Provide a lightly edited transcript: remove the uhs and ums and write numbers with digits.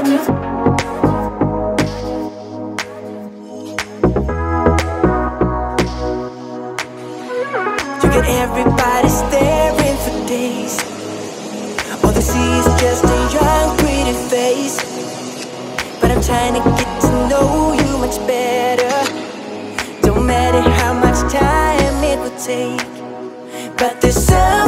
You got everybody staring for days. All they see is just a young pretty face. But I'm trying to get to know you much better. Don't matter how much time it will take, but there's some